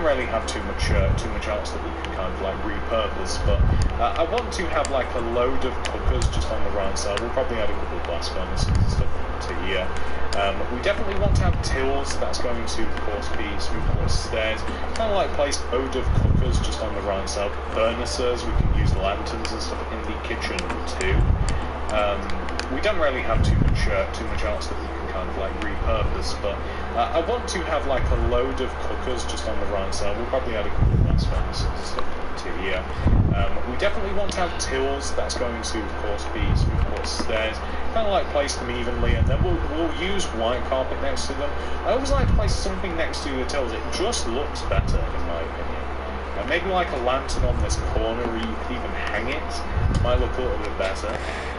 Really have too much else that we can kind of like repurpose, but I want to have like a load of cookers just on the right side. We'll probably add a couple of blast furnaces and stuff to here. We definitely want to have tills. That's going to of course be smooth quartz stairs. Kind of like place a load of cookers just on the right side. Furnaces. We can use lanterns and stuff in the kitchen too. We don't really have too much else that we can kind of like repurpose, but I want to have like a load of cookers just on the right side. We'll probably add a couple of blast furnaces and stuff to here. We definitely want to have tills. That's going to of course be smooth quartz stairs. Kind of like place them evenly, and then we'll use white carpet next to them. I always like to place something next to the tills. It just looks better in my opinion. Maybe like a lantern on this corner, or you could even hang it. Might look a little bit better.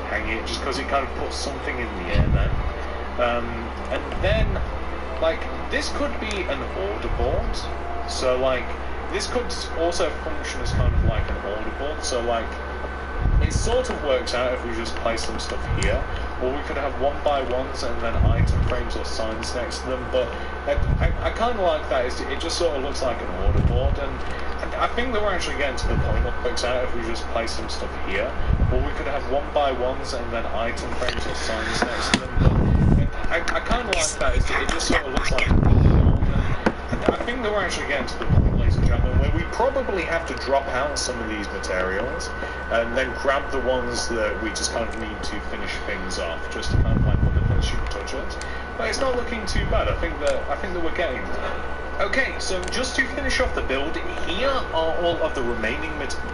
Hang it, just because it kind of puts something in the air then. And then, like, this could be an order board. So, like, this could also function as kind of like an order board. So, like, it sort of works out if we just place some stuff here. Or we could have 1x1s and then item frames or signs next to them. But I kind of like that. It just sort of looks like an order board. And I think that we're actually getting to the point that works out if we just place some stuff here. Or we could have 1x1s and then item frames or signs next to them. But I kind of like that. It just sort of looks like an order board. And I think that we're actually getting to the point, ladies and gentlemen, where we probably have to drop out some of these materials and then grab the ones that we just kind of need to finish things off, just to kind of like put the finishing touches. But it's not looking too bad. I think that we're getting there. Okay, so just to finish off the build, here are all of the remaining materials.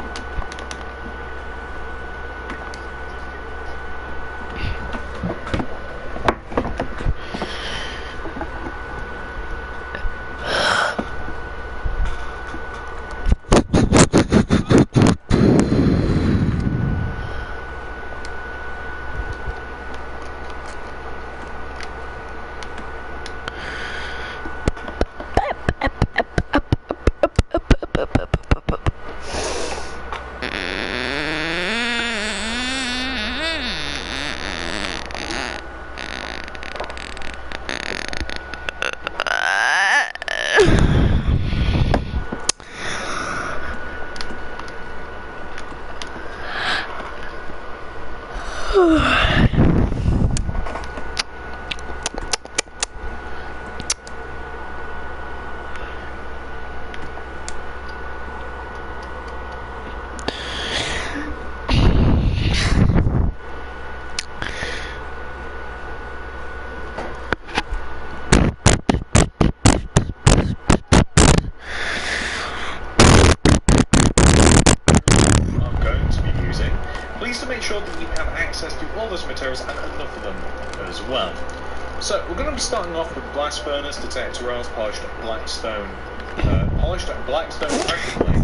So we're going to be starting off with blast furnace, detector rails, polished blackstone pressure plate,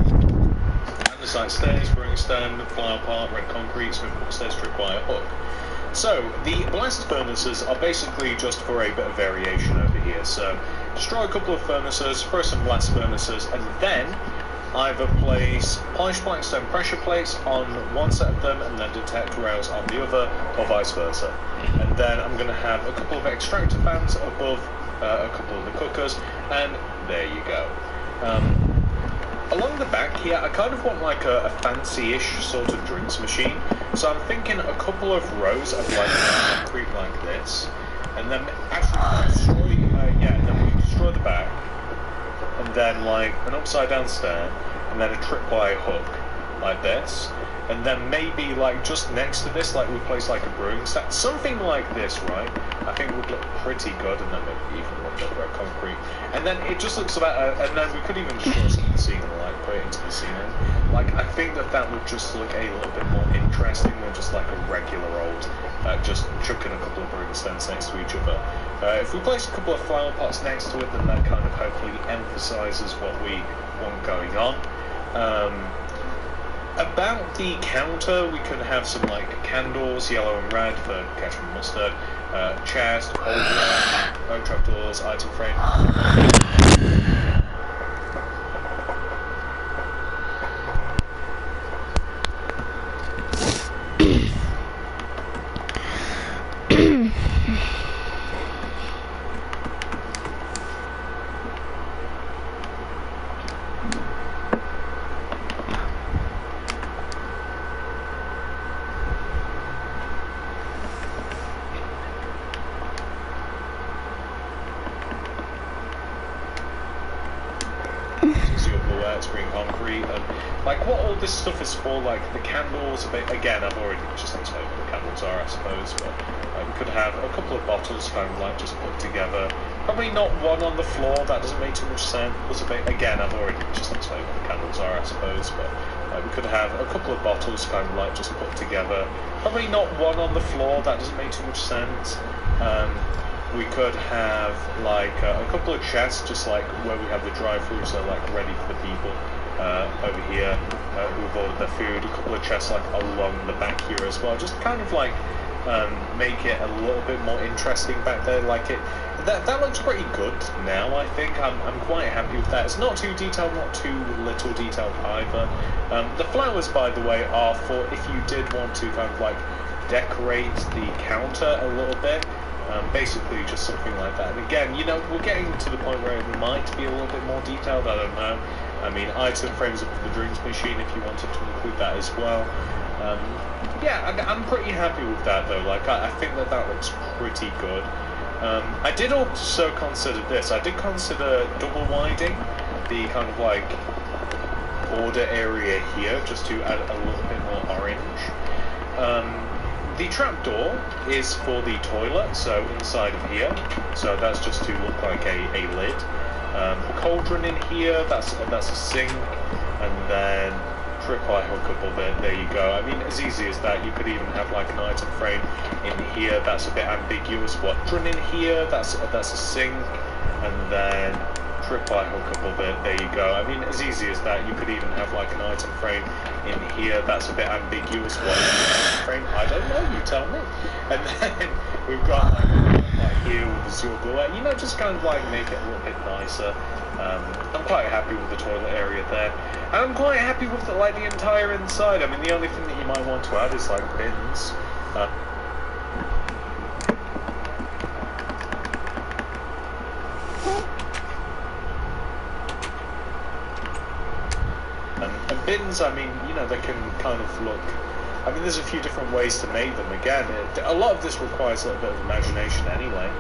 andesite stairs, brewing stand, flower part, red concrete, smooth stairs to require hook. So the blast furnaces are basically just for a bit of variation over here. So destroy a couple of furnaces, throw some blast furnaces, and then either place polished blackstone pressure plates on one set of them and then detector rails on the other, or vice versa. And then I'm going to have a couple of extractor fans above a couple of the cookers, and there you go. Along the back here, I kind of want like a fancy-ish sort of drinks machine. So I'm thinking a couple of rows of like concrete like this, and then actually we destroy the back, and then like an upside down stair, and then a tripwire hook like this, and then maybe like just next to this, like we place like a brewing stand, something like this, right? I think would look pretty good, and then maybe even one bit of concrete, and then it just looks about. And then we could even just the ceiling, like put it into the ceiling. Like I think that would just look a little bit more interesting than just like a regular old, just chucking a couple of brewing stands next to each other. If we place a couple of flower pots next to it, then that kind of hopefully emphasises what we want going on. About the counter, we could have some like candles, yellow and red for ketchup and mustard, chest, holder, trapdoors, item frame. Green concrete, and like what all this stuff is for, like the candles a bit. Again, I've already just explained what the candles are, I suppose, but we could have a couple of bottles kind of like just put together. Probably not one on the floor, that doesn't make too much sense. Again, I've already just explained what the candles are, I suppose, but we could have a couple of bottles kind of like just put together. Probably not one on the floor, that doesn't make too much sense. We could have like a couple of chests, just like where we have the drive-through, so like ready for the people over here who've ordered their food. A couple of chests like along the back here as well, just kind of like make it a little bit more interesting back there. Like that looks pretty good now. I think I'm quite happy with that. It's not too detailed, not too little detailed either. The flowers, by the way, are for if you did want to kind of like decorate the counter a little bit. Basically just something like that. And again, you know, we're getting to the point where it might be a little bit more detailed, I don't know. I mean, item frames up for the drinks machine if you wanted to include that as well. Yeah, I'm pretty happy with that though. Like, I think that looks pretty good. I did also consider this. I did consider double widing the kind of like border area here, just to add a little bit more orange. The trapdoor is for the toilet, so inside of here, so that's just to look like a lid. A cauldron in here, that's a sink, and then tripwire hook above it, there you go. I mean, as easy as that. You could even have like an item frame in here, that's a bit ambiguous. Cauldron in here, that's a sink, and then tripwire hook above it, there you go. I mean, as easy as that. You could even have like an item frame in here, that's a bit ambiguous. What is an item frame? I don't know, you tell me. And then we've got like here with the silverware, you know, just kind of like make it a little bit nicer. I'm quite happy with the toilet area there, and I'm quite happy with the entire inside. I mean, the only thing that you might want to add is like bins. And bins, I mean, you know, they can kind of look. I mean, there's a few different ways to make them. Again, a lot of this requires a little bit of imagination anyway.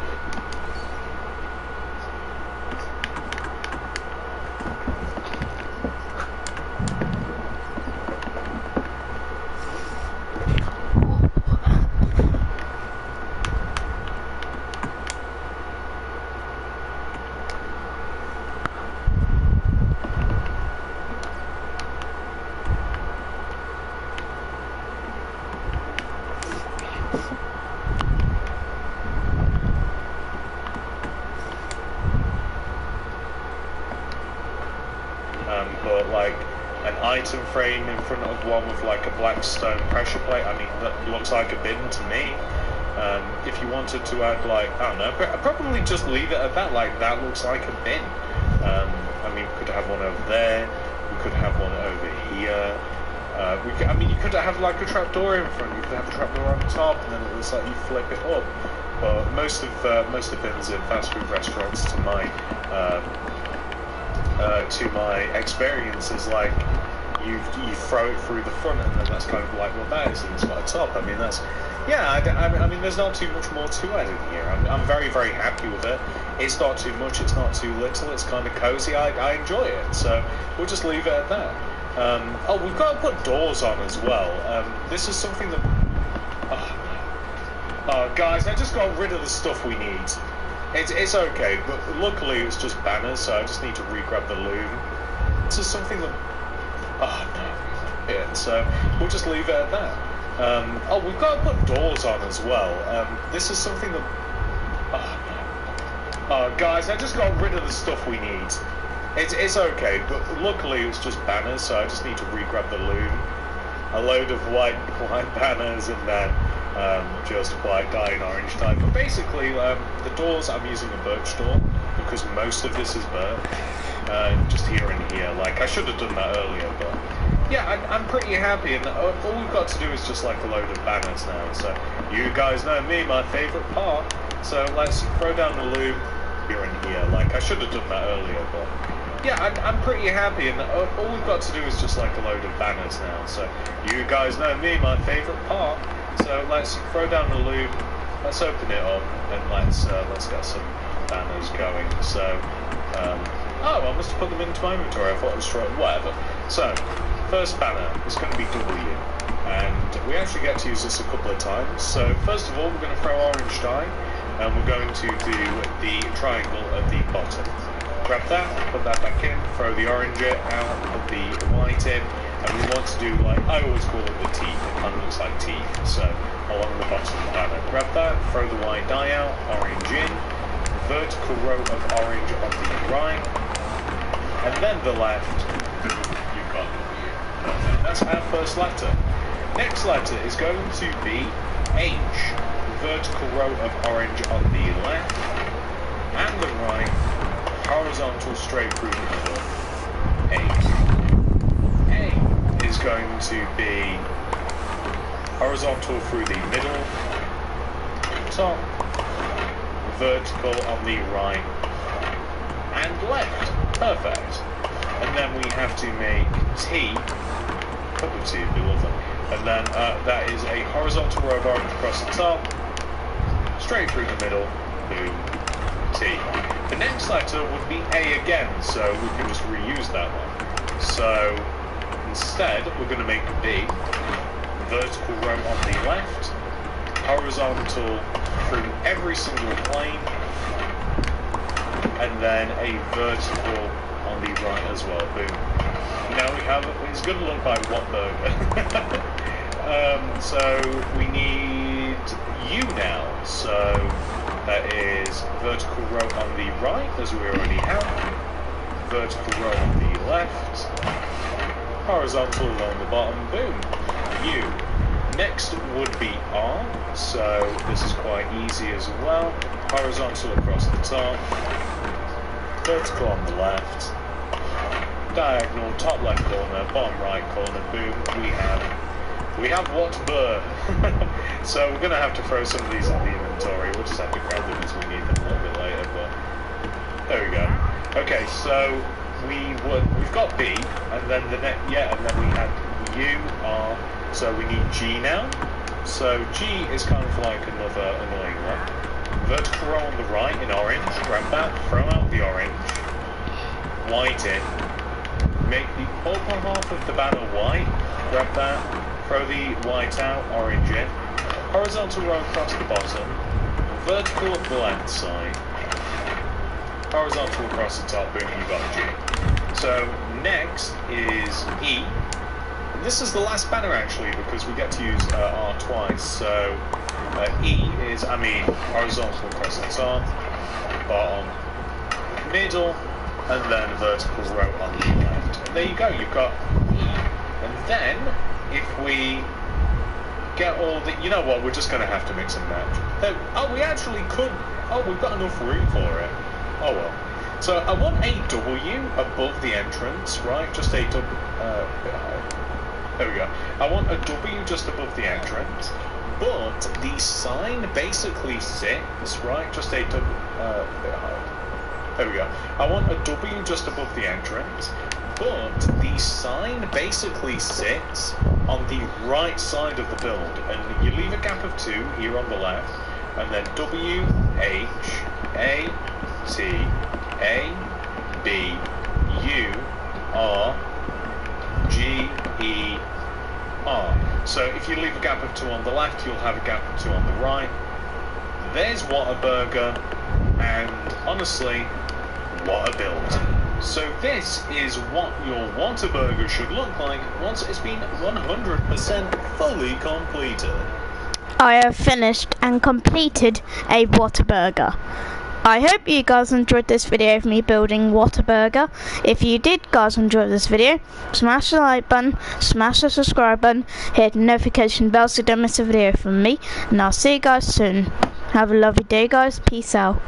But like an item frame in front of one with like a black stone pressure plate, I mean, that looks like a bin to me. If you wanted to add like, I don't know, I'd probably just leave it at that, like that looks like a bin. I mean, we could have one over there, we could have one over here. I mean, you could have like a trapdoor in front, you could have a trapdoor on top, and then it looks like you flip it up. But most of bins in fast food restaurants, to my experience, is like you throw it through the front, and then that's kind of like what that is, and it's got a top. I mean, that's, yeah, I mean, there's not too much more to add in here. I'm very, very happy with it. It's not too much, it's not too little, it's kind of cozy. I enjoy it, so we'll just leave it at that. Oh, we've got to put doors on as well. This is something that... Oh, guys, I just got rid of the stuff we need. It's okay, but luckily it's just banners, so I just need to re-grab the loom. This is something that... Oh, no. Yeah, so we'll just leave it at that. Oh, we've got to put doors on as well. This is something that... Oh, no. Oh, guys, I just got rid of the stuff we need. It's okay, but luckily it's just banners, so I just need to re-grab the loom. A load of white banners and then just white dye and orange dye. But basically, the doors, I'm using a birch door because most of this is birch. Just here and here. Like, I should have done that earlier, but yeah, I'm pretty happy. And all we've got to do is just like a load of banners now. So you guys know me, my favourite part. So let's throw down the loom here and here. Like, I should have done that earlier, but yeah, I'm pretty happy, and all we've got to do is just like a load of banners now. So you guys know me, my favourite part. So let's throw down the loom, let's open it up, and let's get some banners going. So, oh, I must have put them into my inventory. I thought it was straight. Whatever. So, first banner is going to be W, and we actually get to use this a couple of times. So first of all, we're going to throw orange dye, and we're going to do the triangle at the bottom. Grab that, put that back in, throw the orange out, put the white in, and we want to do, like, I always call it the teeth, it kind of looks like teeth, so along the bottom of the banner. Grab that, throw the white dye out, orange in, vertical row of orange on the right, and then the left, you've got it. That's our first letter. Next letter is going to be H, vertical row of orange on the left, and the right, horizontal straight through the middle. A is going to be horizontal through the middle, top, vertical on the right, and left. Perfect. And then we have to make T, cup of tea would be lovely. And then that is a horizontal row of orange across the top, straight through the middle, boom, T. The next letter would be A again, so we can just reuse that one. So instead, we're going to make B, vertical row on the left, horizontal through every single plane, and then a vertical on the right as well. Boom. Now we have, it's going to look like Whataburger. So we need U now. So that is vertical row on the right, as we already have. Vertical row on the left. Horizontal along the bottom. Boom. U. Next would be R. So this is quite easy as well. Horizontal across the top. Vertical on the left. Diagonal, top left corner, bottom right corner. Boom. We have Whataburger. So we're going to have to throw some of these in the inventory. We'll just have to grab them as we need them a little bit later, but there we go. Okay, so we've got B, and then and then we had U, R, so we need G now. So G is kind of like another annoying one. Vertical row on the right in orange, grab that, throw out the orange, white in, make the upper half of the banner white, grab that, throw the white out, orange in, horizontal row across the bottom, vertical up the left side, horizontal across the top, boom, you've got G. So next is E. And this is the last banner actually because we get to use R twice. So E is, horizontal across the top, bottom, middle, and then vertical row on the left. And there you go, you've got E. And then if we get all the, you know what, we're just going to have to mix and match. We actually could, we've got enough room for it. Oh well. So I want a W above the entrance, right? Just a W, there we go. I want a W just above the entrance, but the sign basically sits, right? Just a W, there we go. I want a W just above the entrance, but the sign basically sits on the right side of the build, and you leave a gap of 2 here on the left, and then W, H, A, T, A, B, U, R, G-E-R. So if you leave a gap of 2 on the left, you'll have a gap of 2 on the right. There's Whataburger, and honestly, what a build. So this is what your Whataburger should look like once it's been 100% fully completed. I have finished and completed a Whataburger. I hope you guys enjoyed this video of me building Whataburger. If you did guys enjoy this video, smash the like button, smash the subscribe button, hit the notification bell so you don't miss a video from me, and I'll see you guys soon. Have a lovely day guys, peace out.